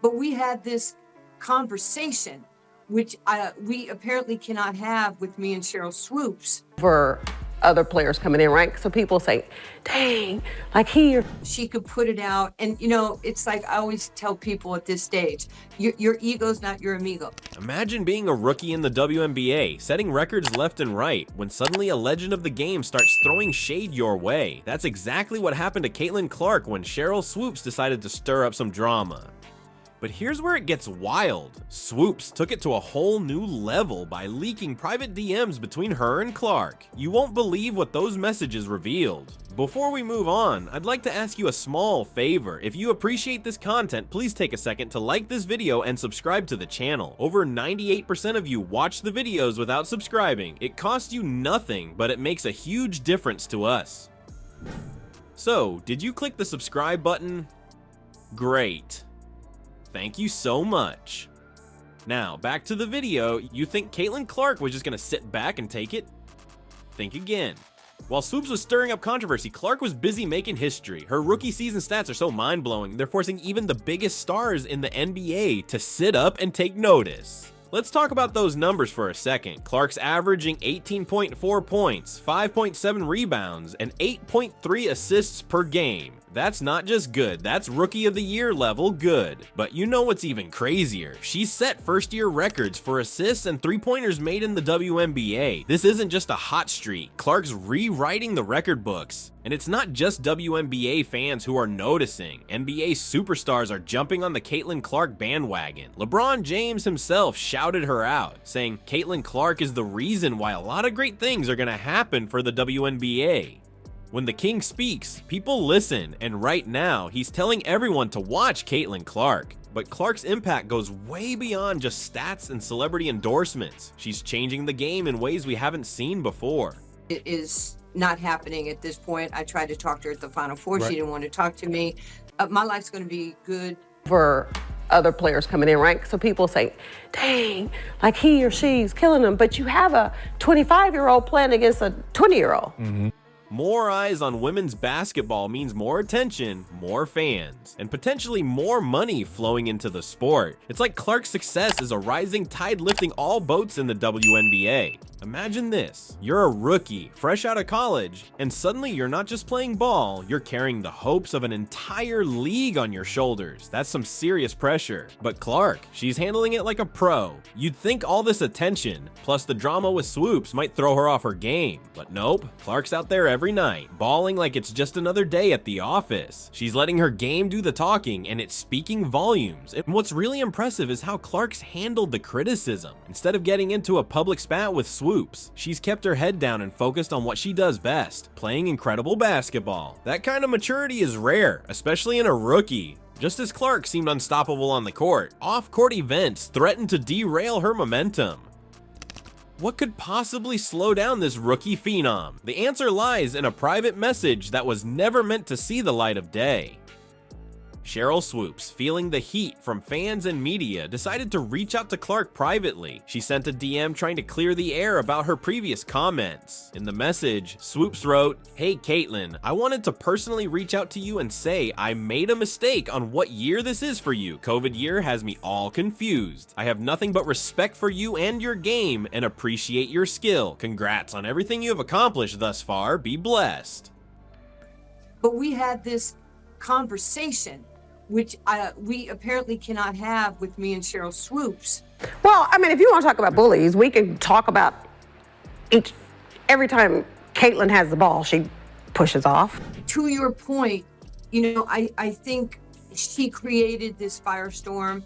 But we had this conversation, which we apparently cannot have with me and Sheryl Swoopes. For other players coming in, right? So people say, dang, like she could put it out. And, you know, it's like I always tell people at this stage, your ego's not your amigo. Imagine being a rookie in the WNBA, setting records left and right, when suddenly a legend of the game starts throwing shade your way. That's exactly what happened to Caitlin Clark when Sheryl Swoopes decided to stir up some drama. But here's where it gets wild. Swoopes took it to a whole new level by leaking private DMs between her and Clark. You won't believe what those messages revealed. Before we move on, I'd like to ask you a small favor. If you appreciate this content, please take a second to like this video and subscribe to the channel. Over 98% of you watch the videos without subscribing. It costs you nothing, but it makes a huge difference to us. So, did you click the subscribe button? Great. Thank you so much. Now, back to the video. You think Caitlin Clark was just gonna sit back and take it? Think again. While Swoopes was stirring up controversy, Clark was busy making history. Her rookie season stats are so mind-blowing, they're forcing even the biggest stars in the NBA to sit up and take notice. Let's talk about those numbers for a second. Clark's averaging 18.4 points, 5.7 rebounds, and 8.3 assists per game. That's not just good, that's Rookie of the Year level good. But you know what's even crazier? She set first-year records for assists and three-pointers made in the WNBA. This isn't just a hot streak. Clark's rewriting the record books. And it's not just WNBA fans who are noticing. NBA superstars are jumping on the Caitlin Clark bandwagon. LeBron James himself shouted her out, saying Caitlin Clark is the reason why a lot of great things are gonna happen for the WNBA. When the king speaks, people listen, and right now, he's telling everyone to watch Caitlin Clark. But Clark's impact goes way beyond just stats and celebrity endorsements. She's changing the game in ways we haven't seen before. It is not happening at this point. I tried to talk to her at the Final Four. Right. She didn't want to talk to me. My life's going to be good. For other players coming in, right? So people say, dang, like he or she's killing them. But you have a 25-year-old playing against a 20-year-old. Mm-hmm. More eyes on women's basketball means more attention, more fans, and potentially more money flowing into the sport. It's like Clark's success is a rising tide lifting all boats in the WNBA. Imagine this, you're a rookie, fresh out of college, and suddenly you're not just playing ball, you're carrying the hopes of an entire league on your shoulders. That's some serious pressure. But Clark, she's handling it like a pro. You'd think all this attention, plus the drama with Swoopes, might throw her off her game. But nope, Clark's out there every night, balling like it's just another day at the office. She's letting her game do the talking, and it's speaking volumes. And what's really impressive is how Clark's handled the criticism. Instead of getting into a public spat with Swoopes, she's kept her head down and focused on what she does best, playing incredible basketball. That kind of maturity is rare, especially in a rookie. Just as Clark seemed unstoppable on the court, off-court events threatened to derail her momentum. What could possibly slow down this rookie phenom? The answer lies in a private message that was never meant to see the light of day. Sheryl Swoopes, feeling the heat from fans and media, decided to reach out to Clark privately. She sent a DM trying to clear the air about her previous comments. In the message, Swoopes wrote, "Hey Caitlin, I wanted to personally reach out to you and say I made a mistake on what year this is for you. COVID year has me all confused. I have nothing but respect for you and your game and appreciate your skill. Congrats on everything you have accomplished thus far. Be blessed." But we had this conversation, which we apparently cannot have with me and Sheryl Swoopes. Well, I mean, if you want to talk about bullies, we can talk about every time Caitlin has the ball, she pushes off. To your point, you know, I think she created this firestorm.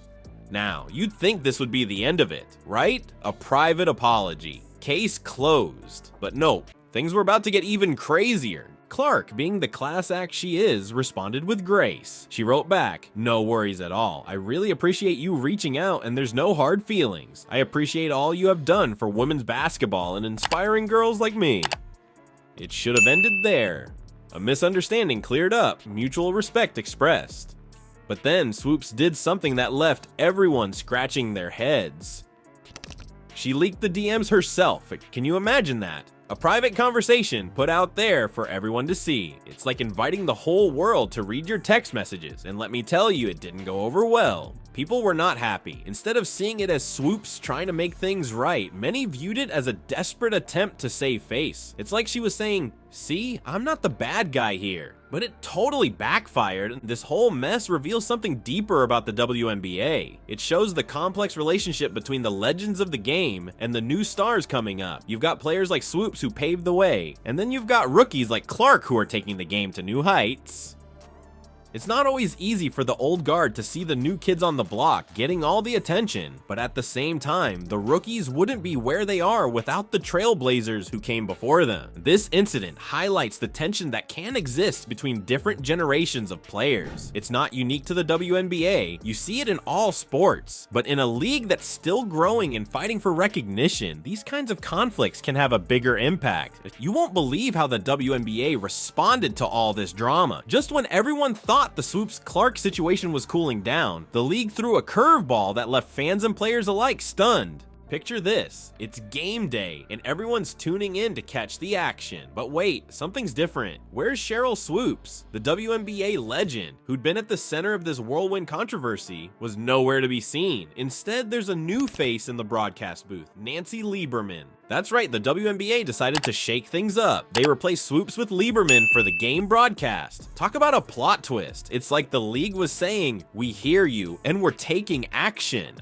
Now, you'd think this would be the end of it, right? A private apology. Case closed. But nope, things were about to get even crazier. Clark, being the class act she is, responded with grace. She wrote back, "No worries at all. I really appreciate you reaching out and there's no hard feelings. I appreciate all you have done for women's basketball and inspiring girls like me." It should have ended there. A misunderstanding cleared up, mutual respect expressed. But then Swoopes did something that left everyone scratching their heads. She leaked the DMs herself. Can you imagine that? A private conversation put out there for everyone to see. It's like inviting the whole world to read your text messages, and let me tell you, it didn't go over well. People were not happy. Instead of seeing it as Swoopes trying to make things right, many viewed it as a desperate attempt to save face. It's like she was saying, see, I'm not the bad guy here. But it totally backfired. This whole mess reveals something deeper about the WNBA. It shows the complex relationship between the legends of the game and the new stars coming up. You've got players like Swoopes who paved the way, and then you've got rookies like Clark who are taking the game to new heights. It's not always easy for the old guard to see the new kids on the block getting all the attention, but at the same time, the rookies wouldn't be where they are without the trailblazers who came before them. This incident highlights the tension that can exist between different generations of players. It's not unique to the WNBA, you see it in all sports, but in a league that's still growing and fighting for recognition, these kinds of conflicts can have a bigger impact. You won't believe how the WNBA responded to all this drama. Just when everyone thought the Swoopes Clark situation was cooling down, the league threw a curveball that left fans and players alike stunned. Picture this, it's game day and everyone's tuning in to catch the action. But wait, something's different. Where's Sheryl Swoopes? The WNBA legend, who'd been at the center of this whirlwind controversy, was nowhere to be seen. Instead, there's a new face in the broadcast booth, Nancy Lieberman. That's right, the WNBA decided to shake things up. They replaced Swoopes with Lieberman for the game broadcast. Talk about a plot twist. It's like the league was saying, we hear you and we're taking action.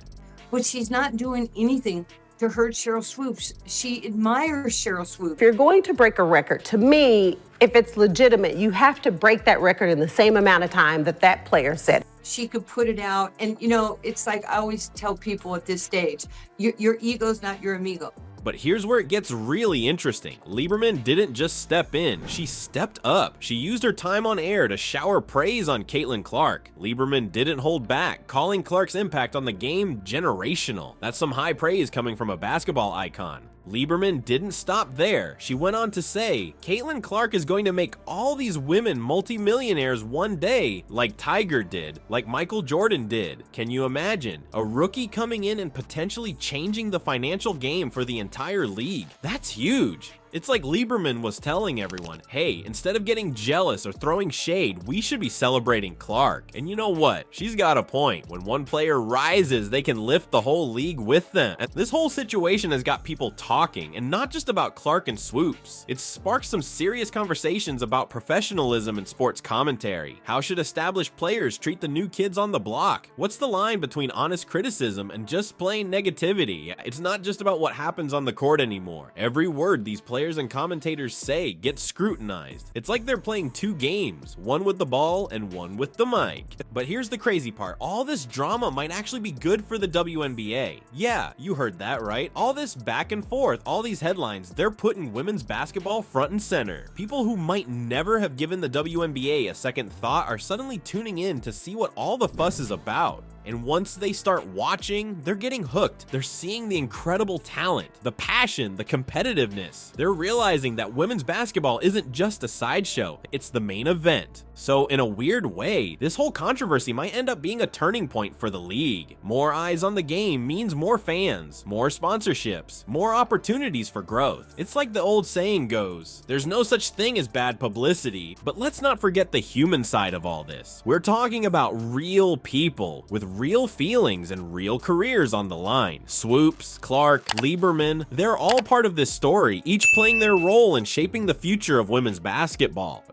But she's not doing anything to hurt Sheryl Swoopes. She admires Sheryl Swoopes. If you're going to break a record, to me, if it's legitimate, you have to break that record in the same amount of time that that player said. She could put it out. And, you know, it's like I always tell people at this stage, your ego's not your amigo. But here's where it gets really interesting. Lieberman didn't just step in, she stepped up. She used her time on air to shower praise on Caitlin Clark. Lieberman didn't hold back, calling Clark's impact on the game generational. That's some high praise coming from a basketball icon. Lieberman didn't stop there. She went on to say, Caitlin Clark is going to make all these women multimillionaires one day, like Tiger did, like Michael Jordan did. Can you imagine? A rookie coming in and potentially changing the financial game for the entire league. That's huge. It's like Lieberman was telling everyone, hey, instead of getting jealous or throwing shade, we should be celebrating Clark. And you know what? She's got a point. When one player rises, they can lift the whole league with them. And this whole situation has got people talking, and not just about Clark and Swoopes. It's sparked some serious conversations about professionalism in sports commentary. How should established players treat the new kids on the block? What's the line between honest criticism and just plain negativity? It's not just about what happens on the court anymore. Every word these players and commentators say gets scrutinized. It's like they're playing two games, one with the ball and one with the mic. But here's the crazy part, all this drama might actually be good for the WNBA. Yeah, you heard that right. All this back and forth, all these headlines, they're putting women's basketball front and center. People who might never have given the WNBA a second thought are suddenly tuning in to see what all the fuss is about. And once they start watching, they're getting hooked. They're seeing the incredible talent, the passion, the competitiveness. They're realizing that women's basketball isn't just a sideshow, it's the main event. So in a weird way, this whole controversy might end up being a turning point for the league. More eyes on the game means more fans, more sponsorships, more opportunities for growth. It's like the old saying goes, there's no such thing as bad publicity, but let's not forget the human side of all this. We're talking about real people with real feelings and real careers on the line. Swoopes, Clark, Lieberman, they're all part of this story, each playing their role in shaping the future of women's basketball.